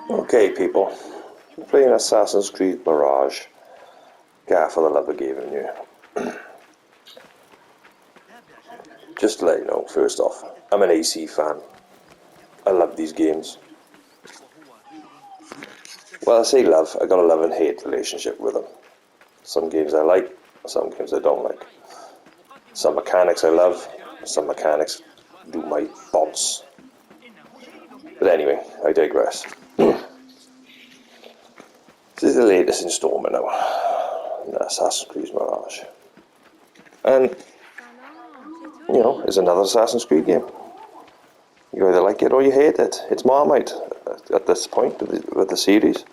Okay, people, we're playing Assassin's Creed Mirage. God, for the love of giving you. Just to let you know, first off, I'm an AC fan. I love these games. Well, I say love, I got a love and hate relationship with them. Some games I like, some games I don't like. Some mechanics I love, some mechanics do my bounce. But anyway, I digress. This is the latest installment now, in Assassin's Creed Mirage. And, you know, it's another Assassin's Creed game. You either like it or you hate it. It's Marmite at this point with the series.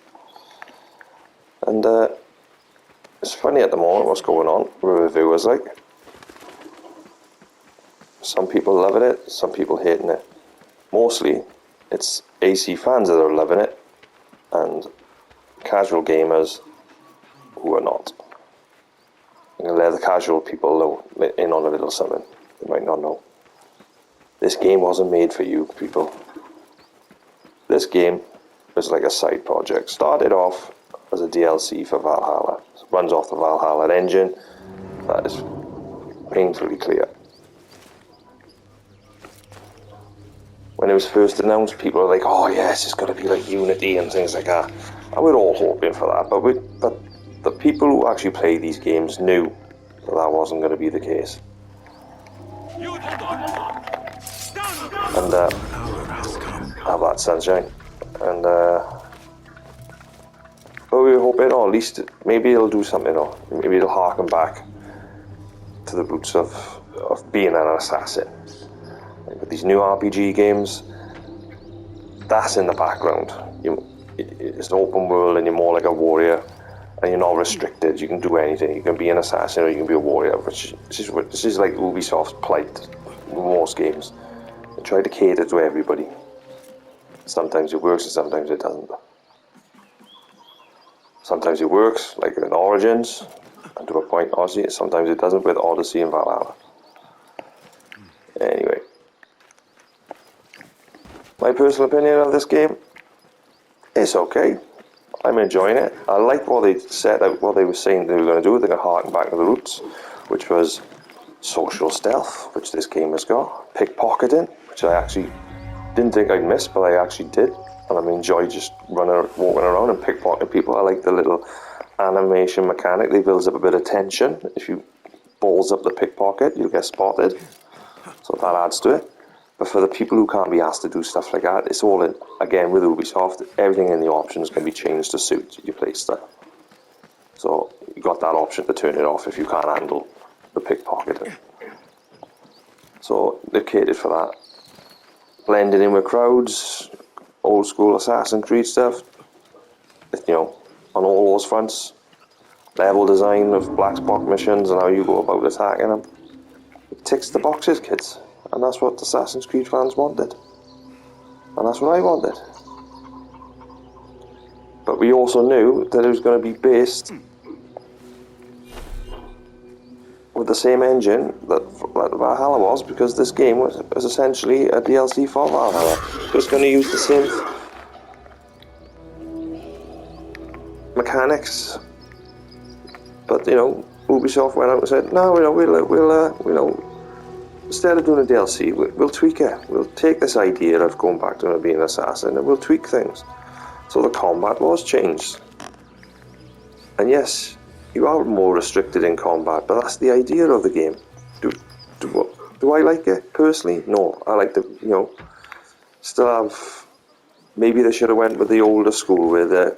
And it's funny at the moment what's going on with reviewers like. Some people loving it, some people hating it. Mostly, it's AC fans that are loving it, and casual gamers who are not. I'm going to let the casual people know in on a little something they might not know. This game wasn't made for you people. This game was like a side project. Started off as a DLC for Valhalla. It runs off the Valhalla engine. That is painfully clear. When it was first announced, people were like, oh yes, it's going to be like Unity and things like that. And we're all hoping for that, but the people who actually play these games knew that wasn't going to be the case. And have that sunshine. And but we were hoping, or at least maybe it'll do something, or maybe it'll harken back to the roots of being an assassin. Like with these new RPG games, that's in the background. It's an open world and you're more like a warrior, and you're not restricted. You can do anything. You can be an assassin or you can be a warrior, this is like Ubisoft's plight in most games. They try to cater to everybody. Sometimes it works and sometimes it doesn't. Sometimes it works, like in Origins, and to a point, Odyssey. Sometimes it doesn't with Odyssey and Valhalla. Anyway, my personal opinion of this game, it's okay. I'm enjoying it. I like what they set out, what they were saying they were going to do. They're going to harken back to the roots, which was social stealth, which this game has got. Pickpocketing, which I actually didn't think I'd miss, but I actually did. And I enjoy just walking around and pickpocketing people. I like the little animation mechanic. They builds up a bit of tension. If you balls up the pickpocket, you'll get spotted. So that adds to it. But for the people who can't be asked to do stuff like that, it's all in, again, with Ubisoft, everything in the options can be changed to suit your playstyle. So you got that option to turn it off if you can't handle the pickpocketing. So they're catered for that. Blending in with crowds, old school Assassin's Creed stuff, you know, on all those fronts. Level design of black spot missions and how you go about attacking them. It ticks the boxes, kids. And that's what Assassin's Creed fans wanted. And that's what I wanted. But we also knew that it was going to be based with the same engine that Valhalla was, because this game was essentially a DLC for Valhalla. So it's going to use the same mechanics. But, you know, Ubisoft went out and said, no, we'll instead of doing a DLC, we'll tweak it. We'll take this idea of going back to being an assassin and we'll tweak things. So the combat was changed. And yes, you are more restricted in combat, but that's the idea of the game. Do I like it personally? No, I like still have, maybe they should have went with the older school with the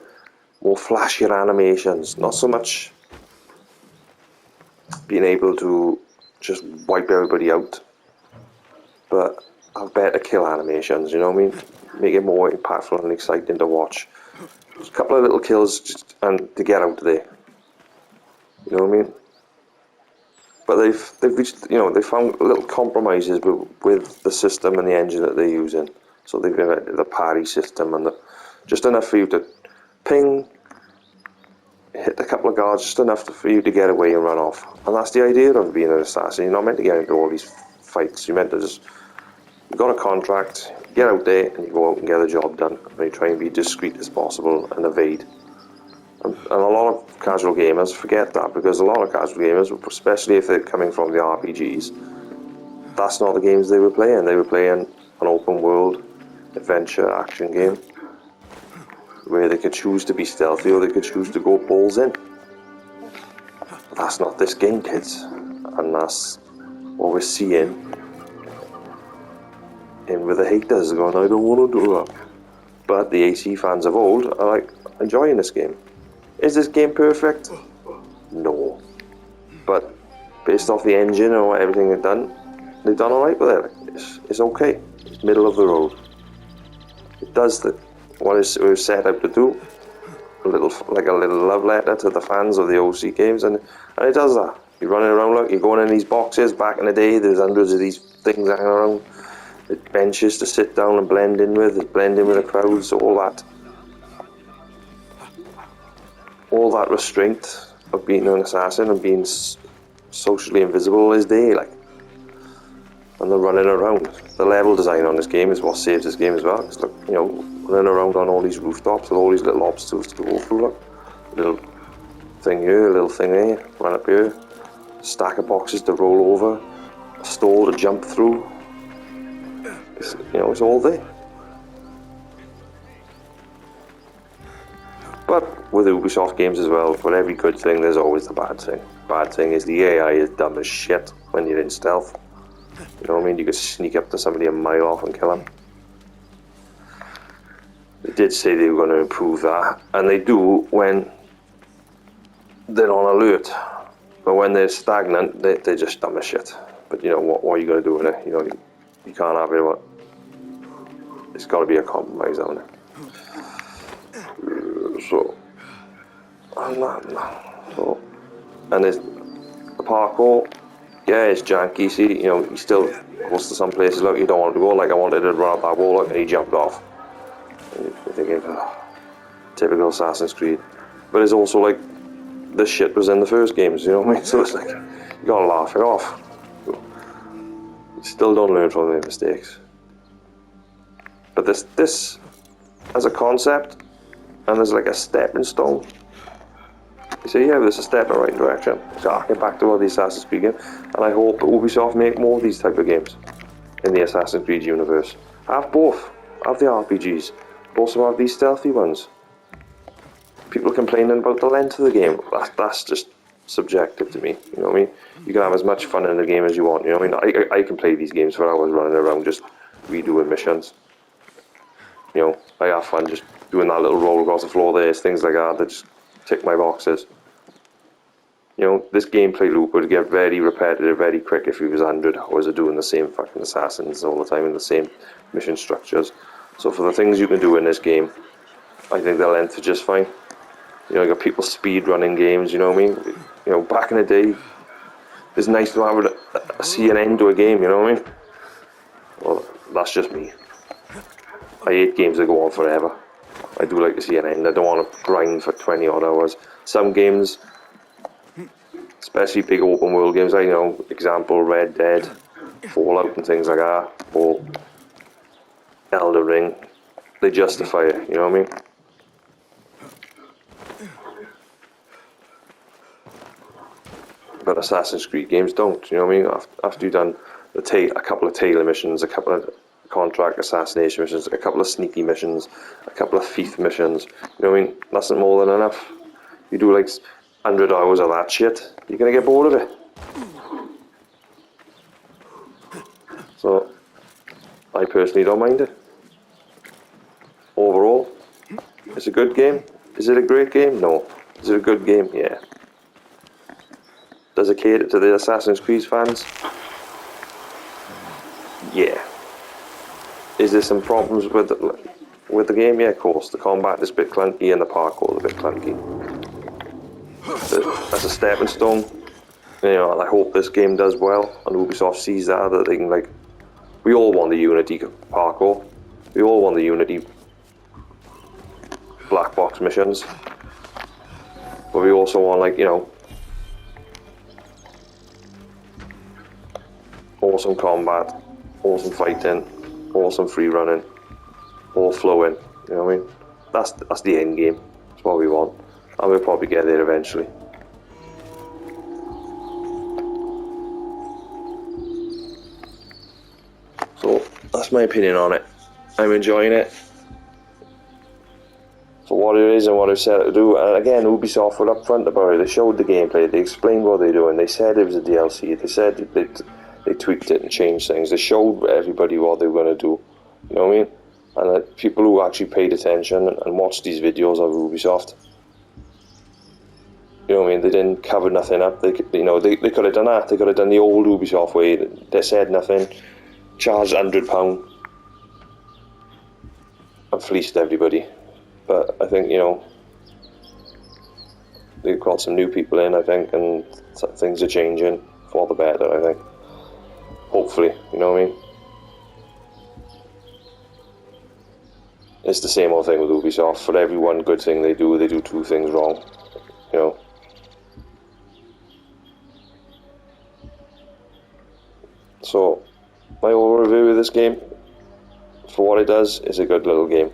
more flashier animations, not so much being able to just wipe everybody out, but have better kill animations, you know what I mean? Make it more impactful and exciting to watch. Just a couple of little kills and to get out of there. You know what I mean? But they've reached, they found little compromises with the system and the engine that they're using. So they've invented the parry system and just enough for you to ping, hit a couple of guards, just enough for you to get away and run off. And that's the idea of being an assassin. You're not meant to get into all these fights. You're meant to just You've got a contract, you get out there and you go out and get the job done. And you try and be discreet as possible and evade. And a lot of casual gamers forget that, because a lot of casual gamers, especially if they're coming from the RPGs, that's not the games they were playing. They were playing an open world adventure action game where they could choose to be stealthy or they could choose to go balls in. But that's not this game, kids, and that's what we're seeing in with the haters going, I don't want to do that. But the AC fans of old are like enjoying this game. Is this game perfect? No. But based off the engine and everything they've done alright with it. It's okay. It's middle of the road. It does what it was set out to do. Like a little love letter to the fans of the OC games, and it does that. You're running around, look, you're going in these boxes. Back in the day, there's hundreds of these things hanging around. There's benches to sit down and blend in with the crowds, all that restraint of being an assassin and being socially invisible is there, like. And they're running around. The level design on this game is what saves this game as well. It's like, running around on all these rooftops with all these little obstacles to go through. Look, little thing here, a little thing there, run up here, stack of boxes to roll over, a stall to jump through. It's all there. But with Ubisoft games as well, for every good thing, there's always the bad thing. Bad thing is the AI is dumb as shit when you're in stealth. You know what I mean? You could sneak up to somebody a mile off and kill them. They did say they were going to improve that, and they do when they're on alert. But when they're stagnant, they're just dumb as shit. But what are you going to do with it? You can't have it. It's got to be a compromise on it. And there's the parkour. Yeah, it's janky. See, he still goes to some places like you don't want to go. Like I wanted to run up that wall, and he jumped off. And you're thinking, typical Assassin's Creed. But it's also like this shit was in the first games. You know what I mean? So it's like you gotta laugh it off. You still don't learn from their mistakes. But this as a concept, and there's like a stepping stone. You say, yeah, there's a step in the right direction. So I get back to what the Assassin's Creed game, and I hope Ubisoft make more of these type of games in the Assassin's Creed universe. Have both. Have the RPGs, but also have these stealthy ones. People complaining about the length of the game. That's just subjective to me. You know what I mean? You can have as much fun in the game as you want. You know what I mean? I can play these games for hours running around just redoing missions. I have fun just doing that little roll across the floor. There's things like that just tick my boxes. This gameplay loop would get very repetitive very quick if he was 100 hours of doing the same fucking assassins all the time in the same mission structures. So for the things you can do in this game, I think the length is just fine. You got people speed running games, you know what I mean? Back in the day, it's nice to have see an end to a game, you know what I mean? Well, that's just me. I hate games that go on forever. I do like to see an end. I don't want to grind for 20 odd hours. Some games, especially big open world games, example Red Dead, Fallout and things like that, or Elden Ring, they justify it, you know what I mean? But Assassin's Creed games don't, you know what I mean? After you've done a couple of tailor missions, a couple of contract assassination missions, a couple of sneaky missions, a couple of thief missions, you know what I mean? That's not more than enough. You do like 100 hours of that shit, you're gonna get bored of it. So, I personally don't mind it. Overall, it's a good game. Is it a great game? No. Is it a good game? Yeah. Does it cater to the Assassin's Creed fans? Yeah. Is there some problems with the game? Yeah, of course. The combat is a bit clunky and the parkour is a bit clunky. But as a stepping stone, I hope this game does well and Ubisoft sees that they can, like, we all want the Unity parkour. We all want the Unity black box missions. But we also want, like, awesome combat, awesome fighting, awesome free running, all flowing. You know what I mean? That's the end game. That's what we want, and we'll probably get there eventually. So that's my opinion on it. I'm enjoying it for what it is and what I've set out to do. And again, Ubisoft were upfront about it. They showed the gameplay, they explained what they're doing, they said it was a DLC, they said they tweaked it and changed things, they showed everybody what they were going to do. You know what I mean? And people who actually paid attention and watched these videos of Ubisoft, you know what I mean, they didn't cover nothing up. They could have done that. They could have done the old Ubisoft way. They said nothing, charged £100 and fleeced everybody. But I think, you know, they've got some new people in, I think, and things are changing for the better, I think. Hopefully, you know what I mean? It's the same old thing with Ubisoft. For every one good thing they do two things wrong, you know. So, my overall review of this game, for what it does, is a good little game.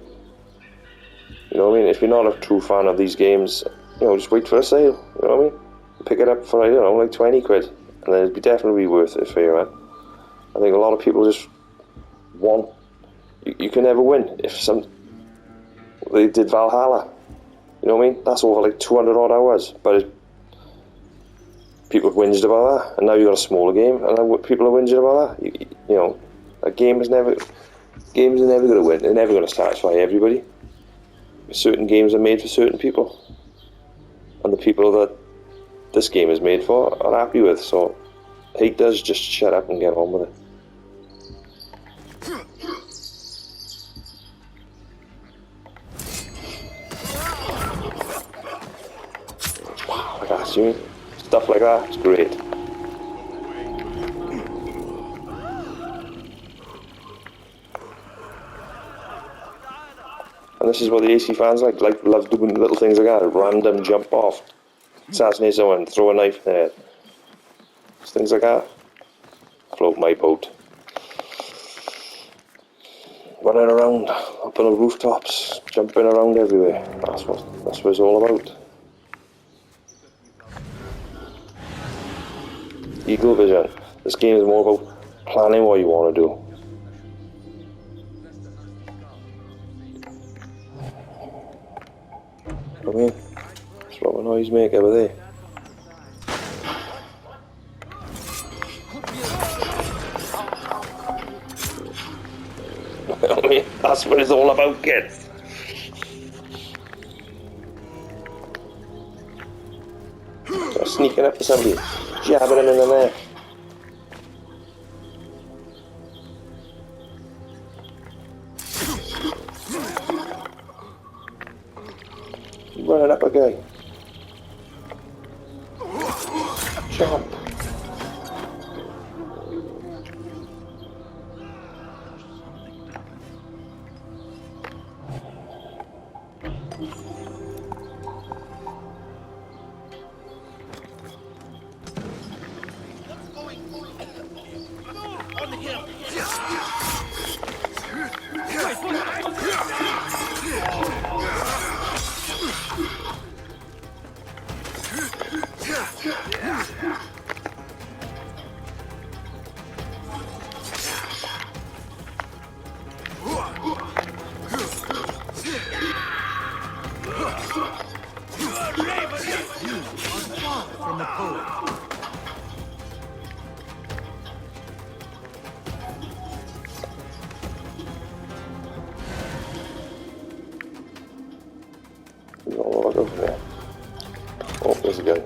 You know what I mean? If you're not a true fan of these games, you know, just wait for a sale. You know what I mean? Pick it up for, I don't know, like 20 quid. And then it'd be definitely worth it for you, man. I think a lot of people just want... You can never win. They did Valhalla. You know what I mean? That's over like 200 odd hours. But people have whinged about that. And now you've got a smaller game. And now people are whinging about that. You know, a game is never... Games are never going to win. They're never going to satisfy everybody. Certain games are made for certain people, and the people that this game is made for are happy with. So haters, just shut up and get on with it. Like that, you mean? Stuff like that, it's great. And this is what the AC fans love doing little things like that, random jump off, assassinate someone, throw a knife in their head. Things like that. Float my boat. Running around, up on the rooftops, jumping around everywhere. That's what it's all about. Eagle vision. This game is more about planning what you want to do. I mean, that's what a noise make over there. I mean, that's what it's all about, kids. So sneaking up to somebody, jabbing him in the neck. Running up a guy. Jump. From the pool. There's a lot over there. Oh, there's a gun.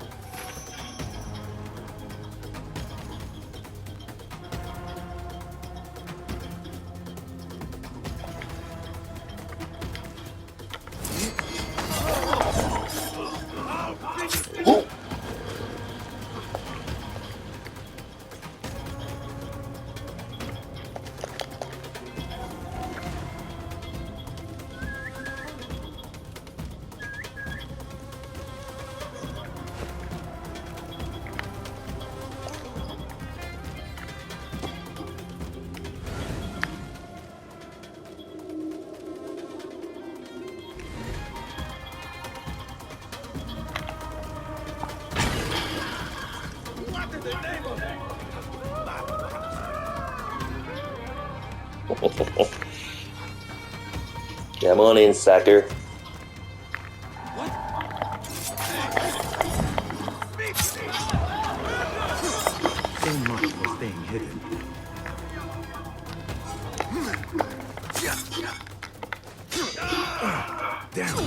Come on in, sucker. So much for staying hidden. Down.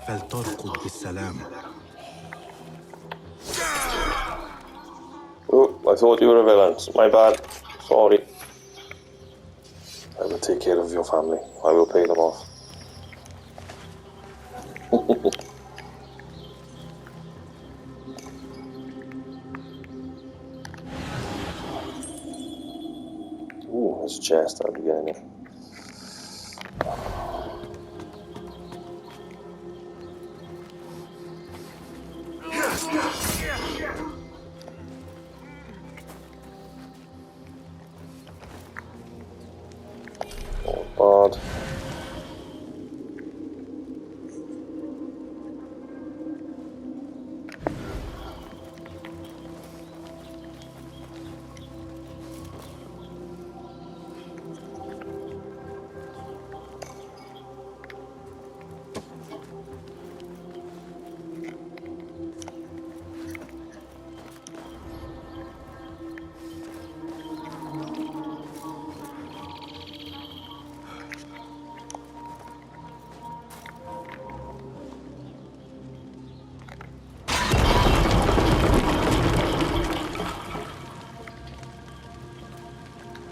فلترقد بالسلام. Oh, I thought you were a villain. My bad. Sorry. I will take care of your family. I will pay them off. Ooh, there's a chest at the beginning. Oh, bad.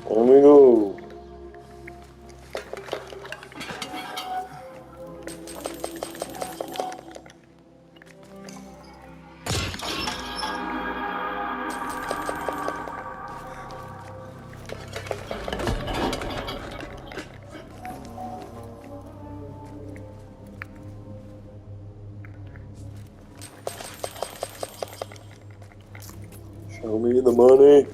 Here we go. Show me the money.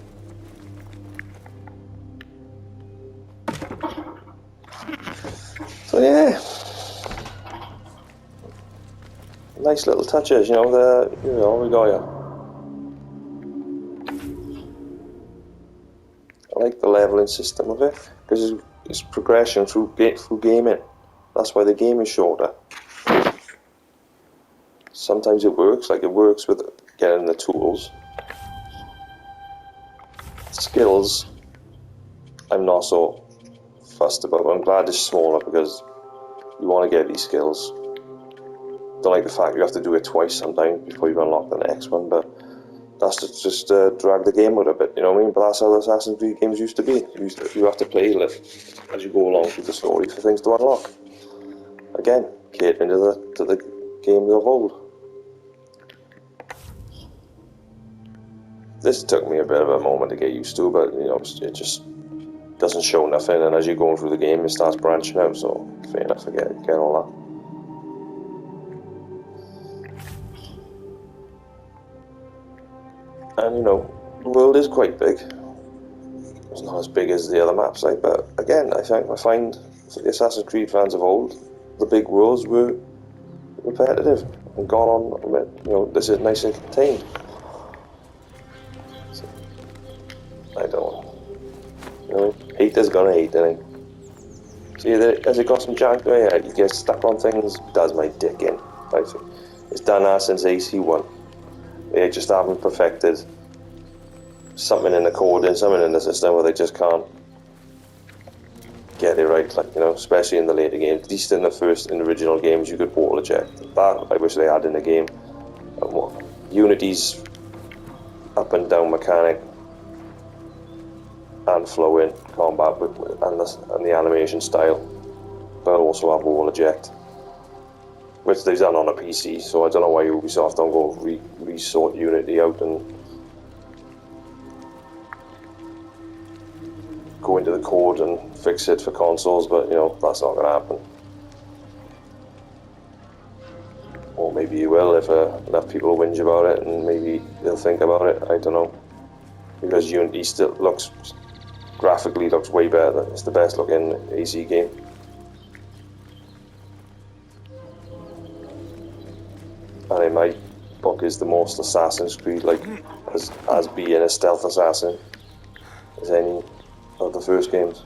So yeah, nice little touches, you know. We got you. I like the leveling system of it because it's progression through gaming. That's why the game is shorter. Sometimes it works, like it works with getting the tools. Skills, I'm not so fussed about. I'm glad it's smaller because you want to get these skills. Don't like the fact you have to do it twice sometimes before you unlock the next one, but that's just drag the game out a bit, you know what I mean? But that's how the Assassin's Creed games used to be. You have to play as you go along through the story for things to unlock. Again, catering to the games of old. This took me a bit of a moment to get used to, but you know, it just doesn't show nothing, and as you're going through the game, it starts branching out, so fair enough, I get all that. And you know, the world is quite big. It's not as big as the other maps, like, but again, I find for the Assassin's Creed fans of old, the big worlds were repetitive and got on. You know, this is nicely contained. So, I don't. You know, haters gonna hate, ain't they? See, has it got some jank? Oh yeah, you get stuck on things. Does my dick in? I think it's done that since AC1. They just haven't perfected something in the code and something in the system where they just can't get it right, like, you know, especially in the later games. At least in the original games, you could auto eject. That I wish they had in the game. And what Unity's up and down mechanic and flow in combat and the animation style, but also have auto eject, which they've done on a PC. So I don't know why Ubisoft don't go resort Unity out and go into the code and fix it for consoles, but you know, that's not going to happen. Or maybe you will if enough people whinge about it, and maybe they'll think about it. I don't know. because Unity still looks, graphically looks way better. It's the best looking AC game. And in my book is the most Assassin's Creed, like as being a stealth assassin as any of the first games.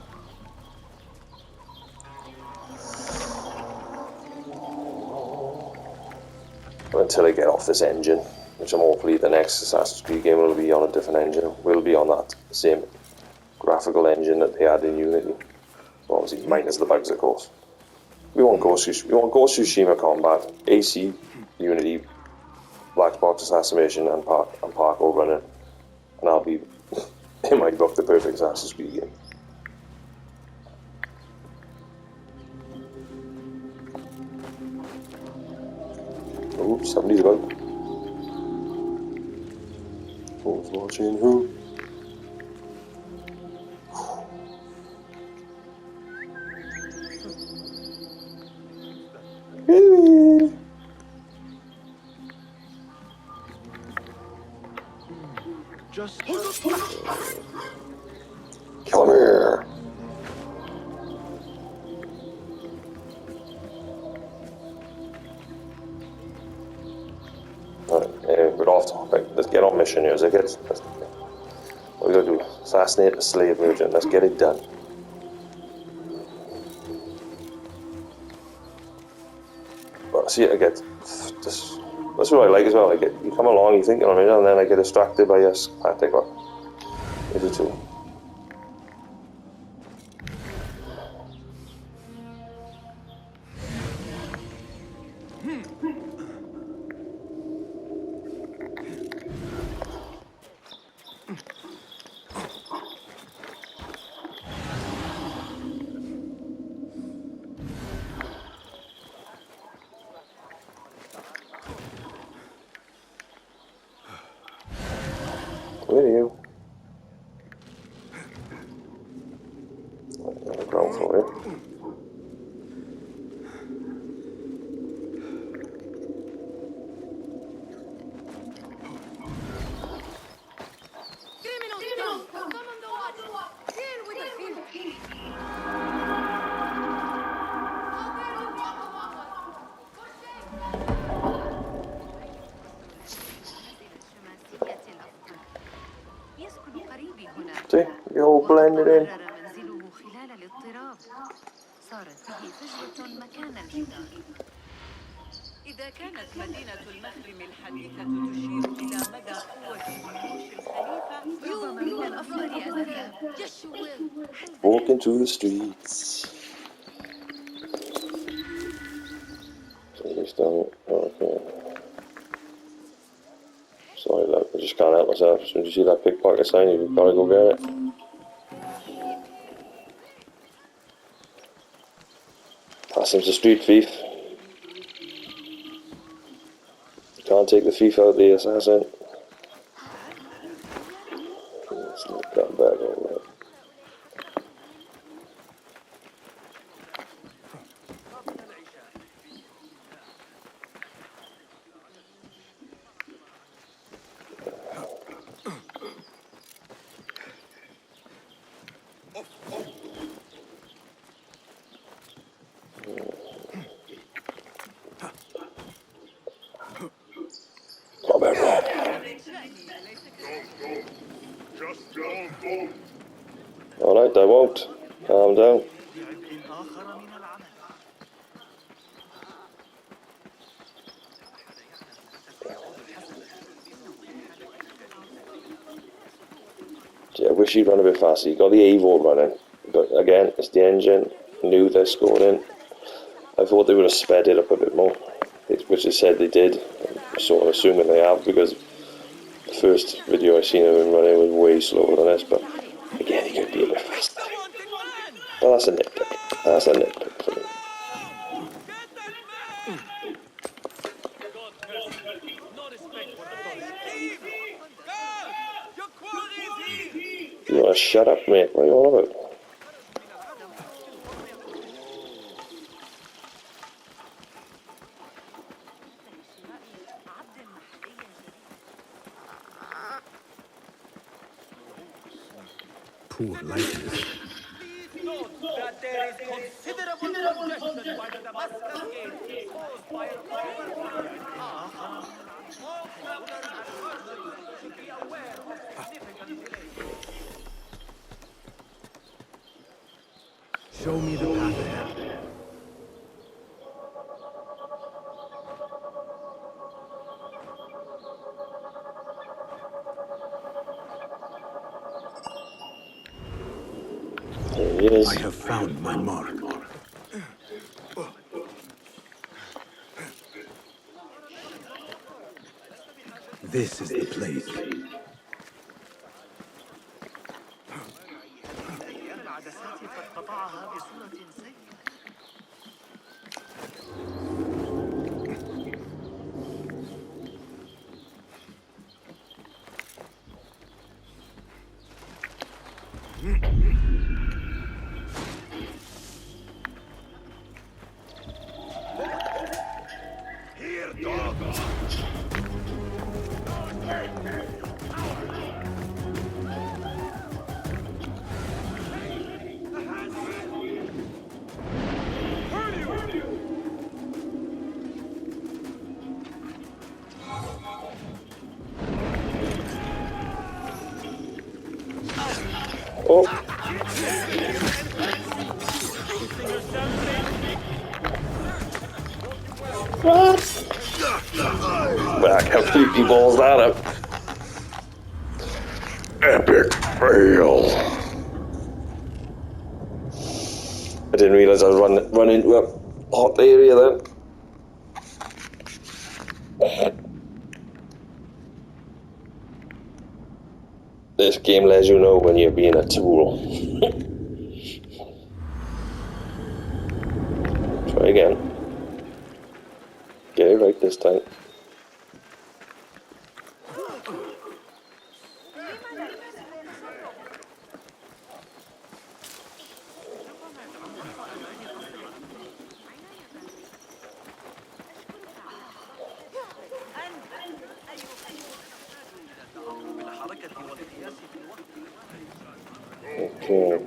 But until I get off this engine, which I'm hopefully the next Assassin's Creed game will be on a different engine, will be on that same graphical engine that they had in Unity. Well, obviously minus the bugs, of course. We want Ghost Tsushima combat, AC, Unity, black box assassination, and parkour running, and I'll be in my book the perfect Assassin's Creed game. Oops, somebody's about. Who's watching who? Just Come here. Alright, we're off topic. Let's get on mission here, kids. What we gotta do? Assassinate the slave merchant. Let's get it done. But see, I get this. That's what I like as well. I get you come along, you think on a mission, and then I get distracted by your tactic. You do too. Where are you? On the ground floor here. See, you're all blended in. إذا كانت مدينة المخرم الحديثة تشير إلى مدى قوة جيوش الخليفة ربما من الأفضل أن أذهب. Walking through the streets. Okay. Sorry, look, I just can't help myself. As soon as you see that pickpocket sign, you've got to go get it. Pass him's a street thief. You can't take the thief out the assassin. Let's look that back over there. Alright, I won't. Calm down. Gee, I wish he'd run a bit faster. You got the Evo running. But again, it's the engine. Knew they're scoring in. I thought they would have sped it up a bit more, which they said they did. I'm sort of assuming they have because the first video I seen of him running was way slower than this, but again, he could be a bit faster. But that's a nitpick. That's a nitpick for me. You want to shut up, mate? What are you all about? poor likeness. Please note that there is considerable congestion by the Damascus Gate caused by an overflow in cars. All travelers and merchants should be aware of significant delays. Show me the path ahead. There he is. I have found my mark. This is the place. العدسات قد قطعها بصورة سيئة. Oh. What? Back, how 50 balls that up. Epic fail. I didn't realize I was running into a hot area then. This game lets you know when you're being a tool. Try again. Get it right this time. Okay.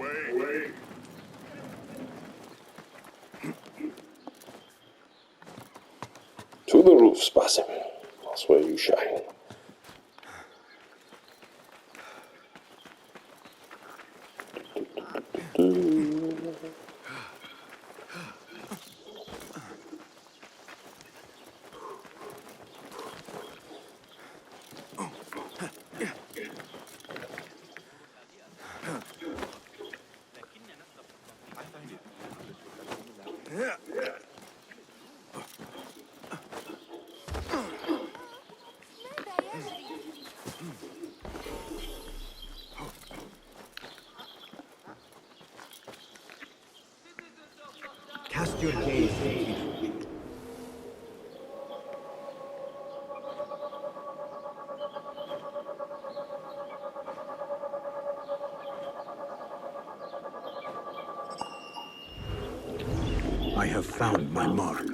To the roof, Spasim. That's where you shine. Cast your gaze into I have found my mark.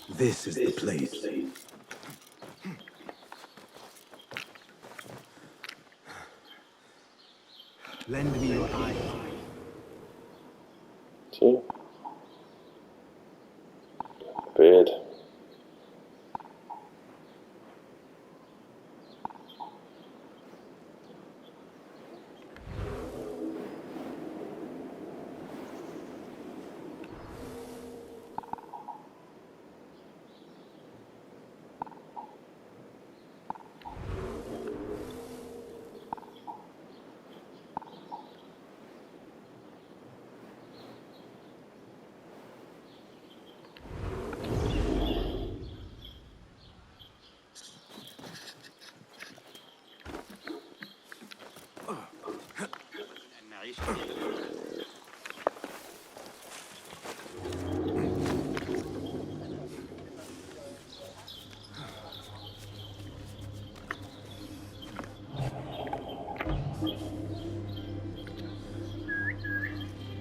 This is the place. Lend me your eyes. See? Bed.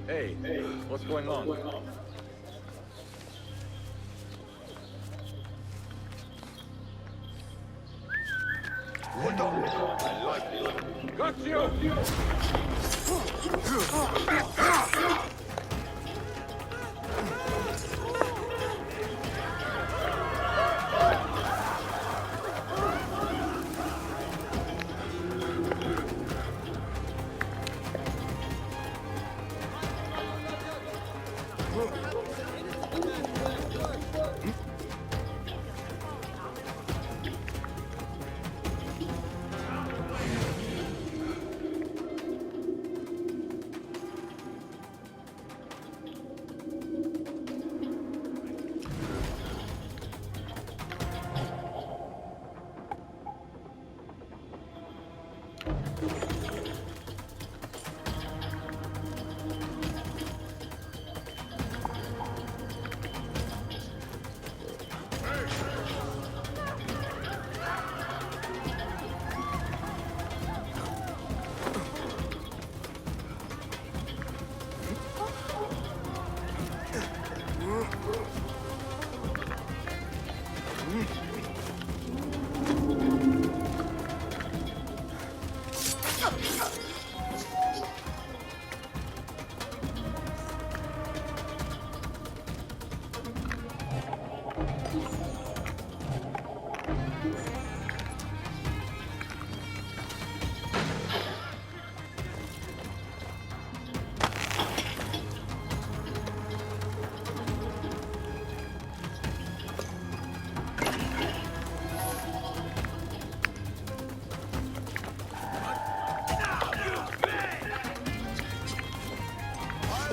Hey, what's going on? Hold on. I like it. Got you!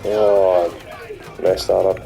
Oh, messed that up.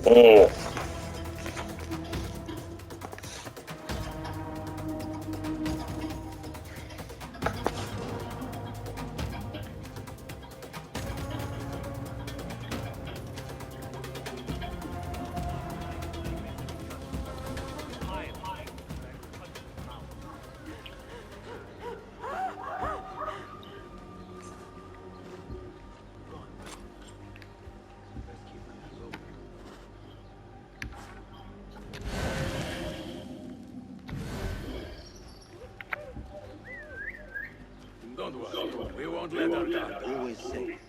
Mm. Don't worry. We won't let her down. Always safe.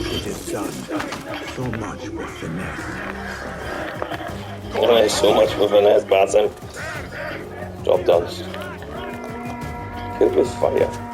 It is done. So much with finesse. Oh, so much for finesse, Batson. Job done. Killed with fire.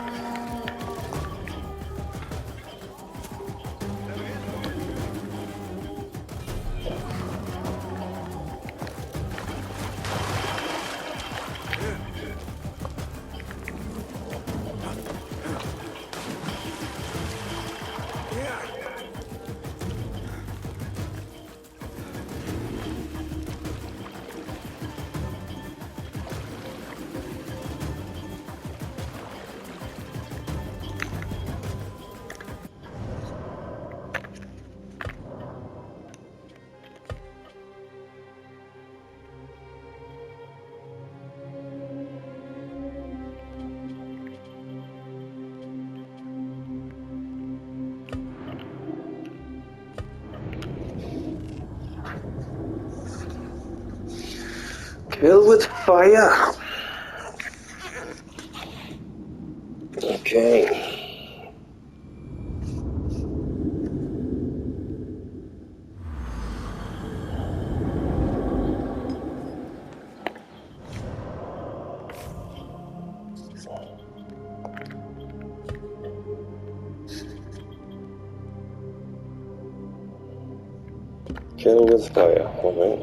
Kill with fire. Okay. Kill with fire, alright.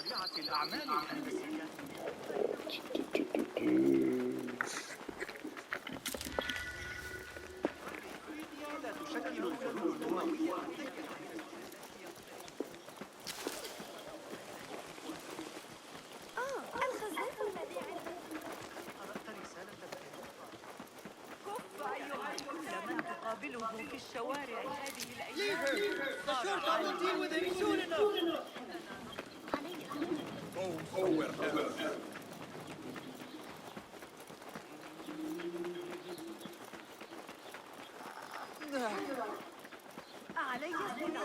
طبيعة الأعمال الهندسية لا تشكل الفلول النووية الخزاف الذي عندك. قرأت رسالة كف أيها كل من تقابله في الشوارع هذه الأيام. Go somewhere else. علي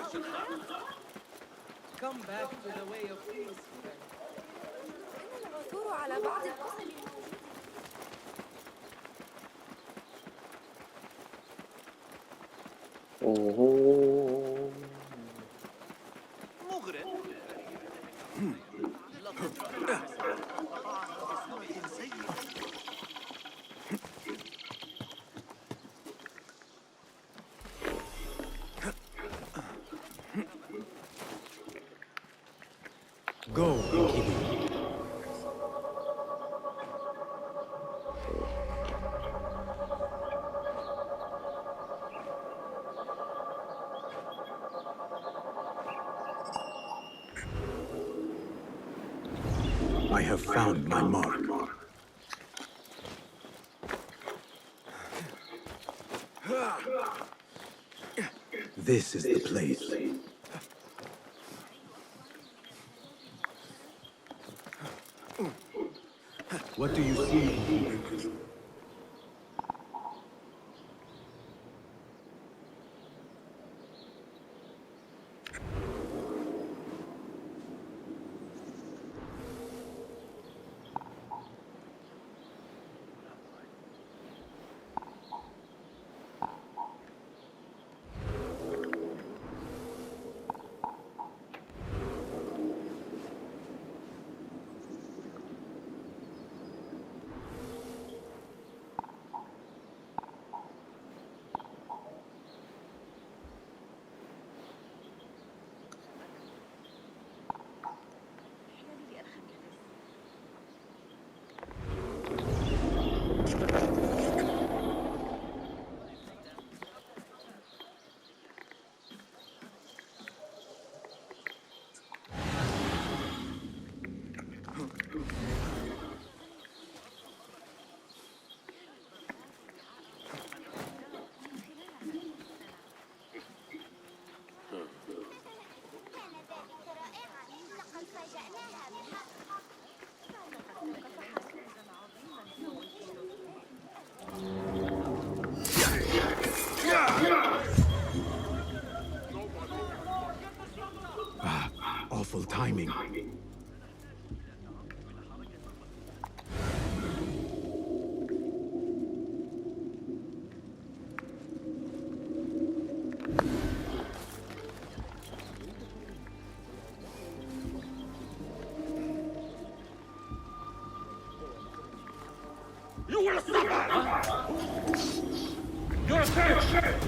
السلام. Come back to the way of peace, friend. كان العثور على بعض الكتب مغرق لقد طبعا بصورة سيئة Go, Enkidu. I have found my mark. This is the place. What do you see? Awful timing. You will suffer! You're safe!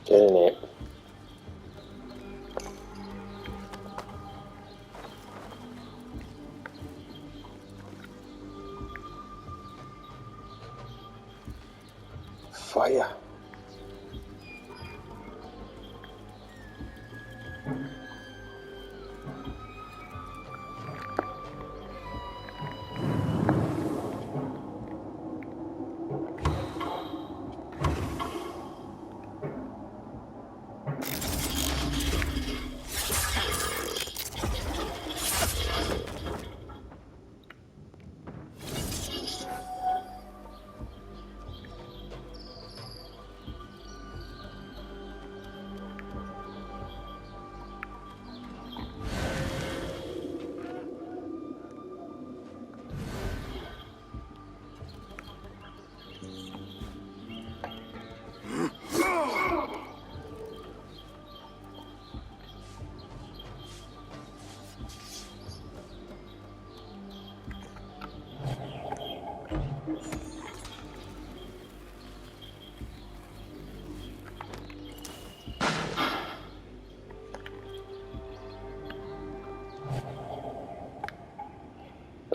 Get in it. Fire.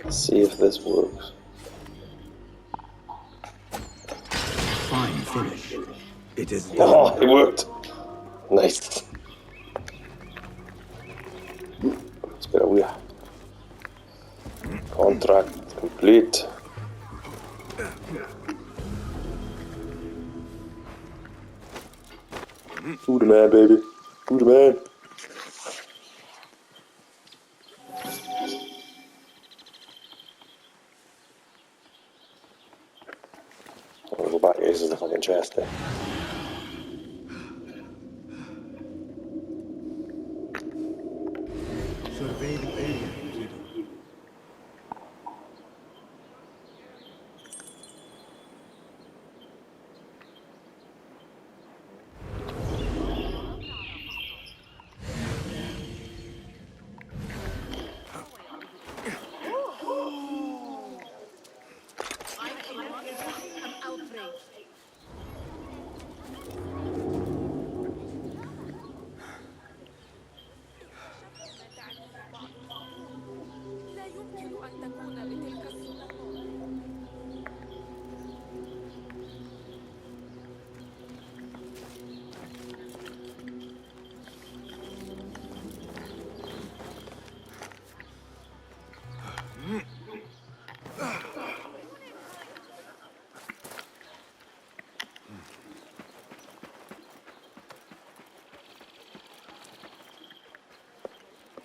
Let's see if this works. Fine finish. It is done. Oh, it worked. Nice. Let's get away. Contract complete. Do the man, baby. Do the man. I'm gonna go back. This is the fucking chest there. Survey the area, Kido. لا يمكن أن تكون بتلك الصورة.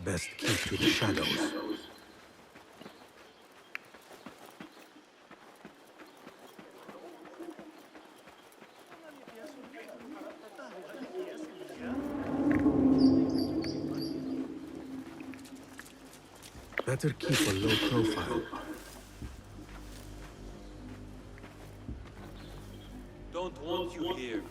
Best keep to the shadows. Better keep a low profile. Don't want you here.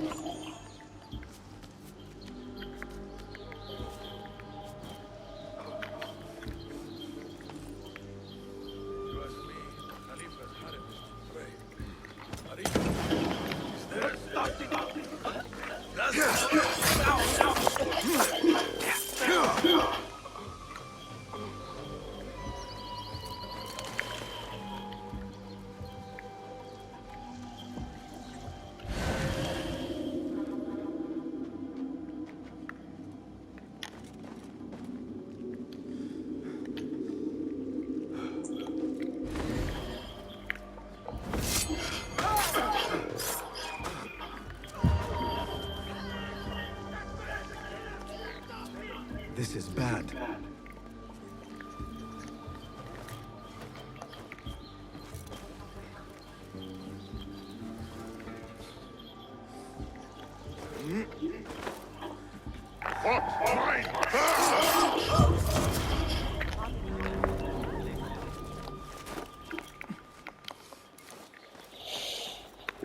Trust me, Khalifa's harem is to pray. Khalifa, is there? This is bad.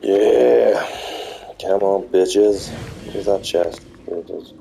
Yeah. Come on, bitches. Where's that chest? Here it is.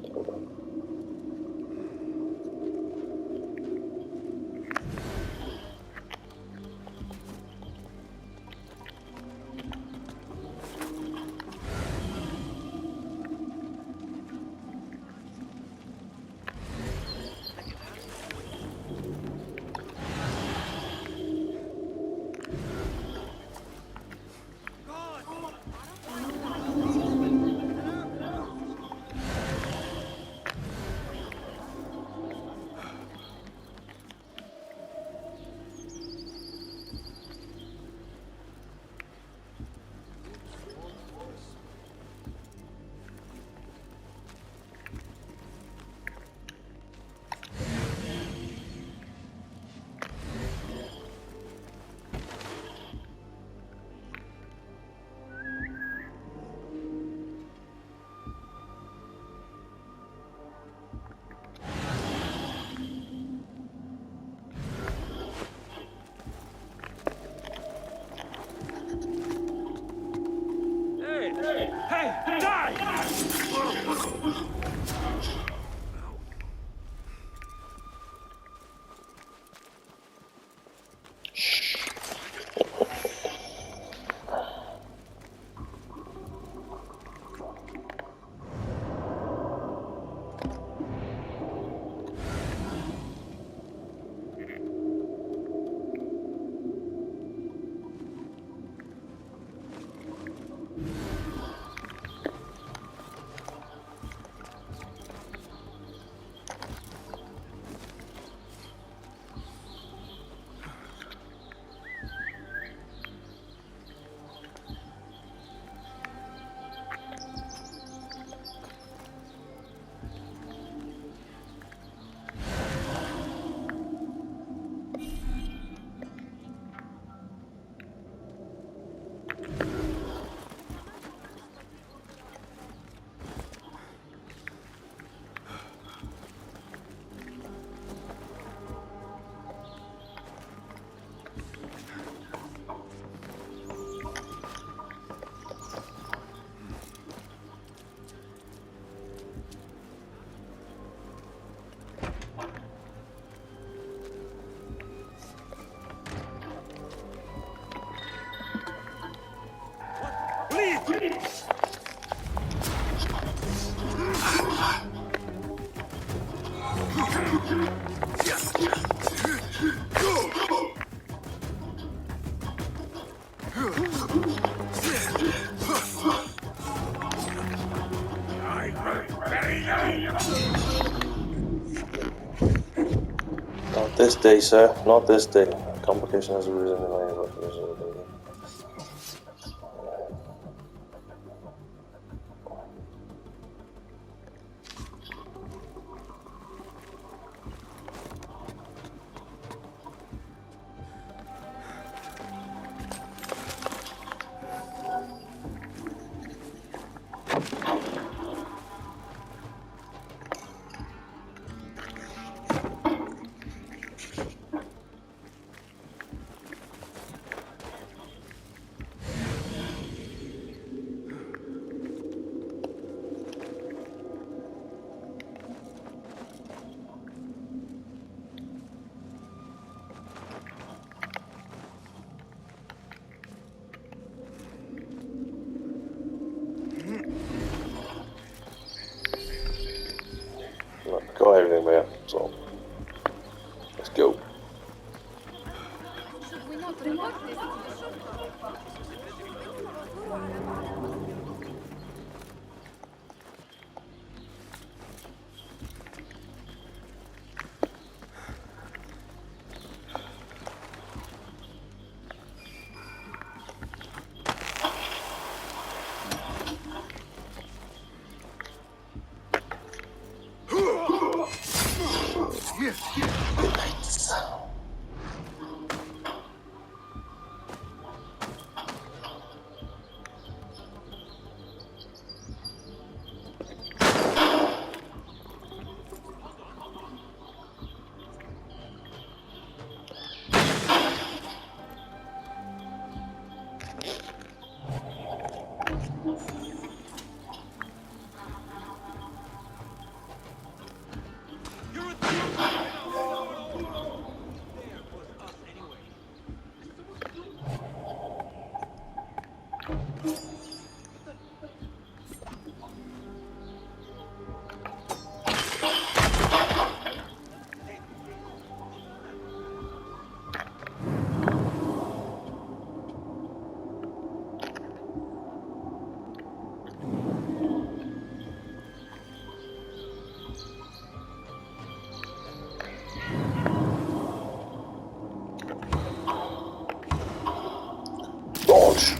Not this day, sir. Not this day. Complication has arisen in the line of Launch!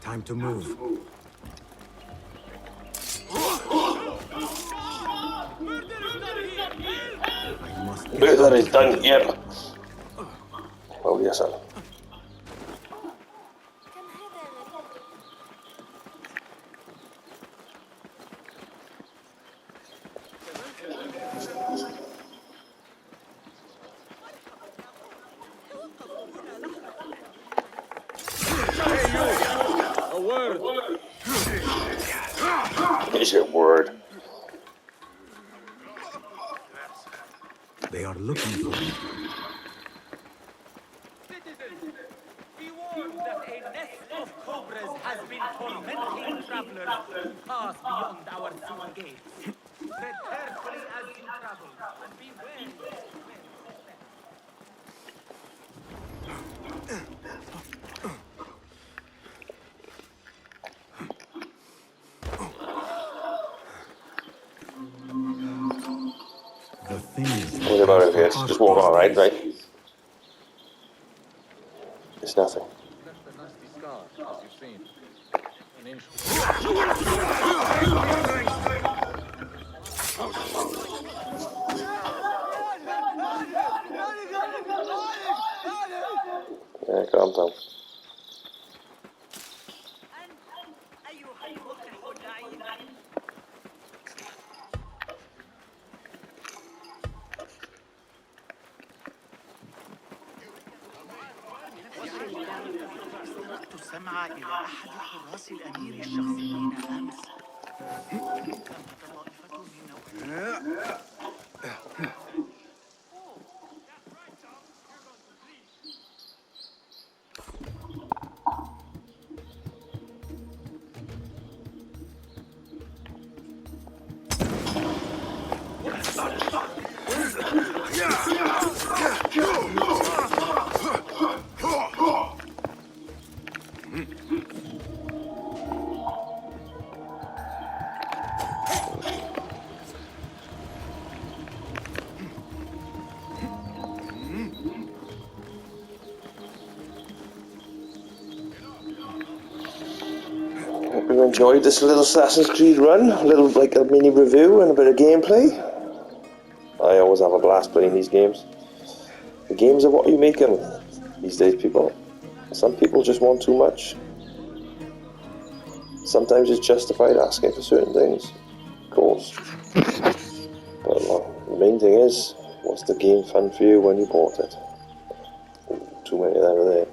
Time to move. I must get Murder out is of done here. here. Oh, yes, sir. كم هذا غريب. A word. Here's your word. They are looking for me. Citizens, be warned that a nest of cobras has been tormenting travelers who pass beyond our city gates. Tread carefully as you travel, and be wary of men. The thing is, What about it here? Just walk on, right? Right? It's nothing. Left a nasty scar, as you've seen. An inch. Yeah, calm down. أنت أيها المقح اللعين. استرقت السمع إلى أحد حراس الأمير الشخصيين أمس. كانت طائفة من نوع Hope you enjoyed this little Assassin's Creed run. A little, like, a mini review and a bit of gameplay. I always have a blast playing these games. The games are what you make them these days, people. Some people just want too much. Sometimes it's justified asking for certain things, of course. But the main thing is, was the game fun for you when you bought it? Ooh, too many of them are there.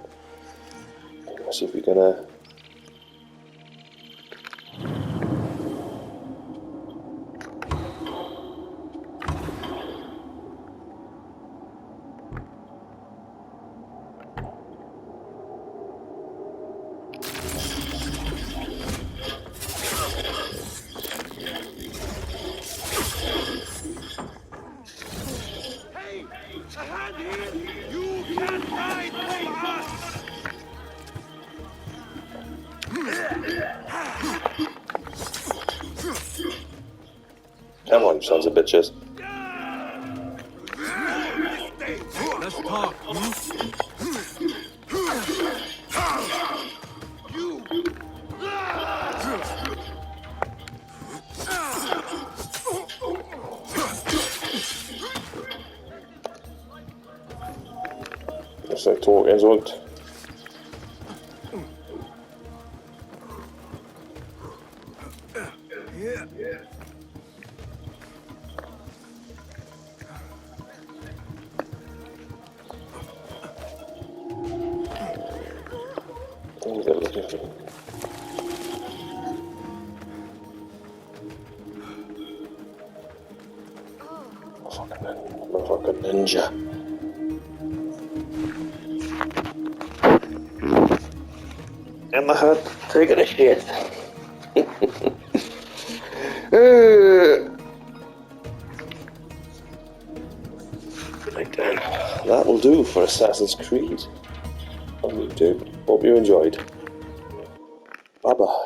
Let's see if we can Hey! A hand here! You can't hide from us! Come on, you sons of bitches. Let's talk. Looks like talking's worked. Oh, they're looking for me. Oh, fuck. Motherfucking ninja. In the hut, taking a shit. Right then, that will do for Assassin's Creed on YouTube. Hope you enjoyed. Bye bye.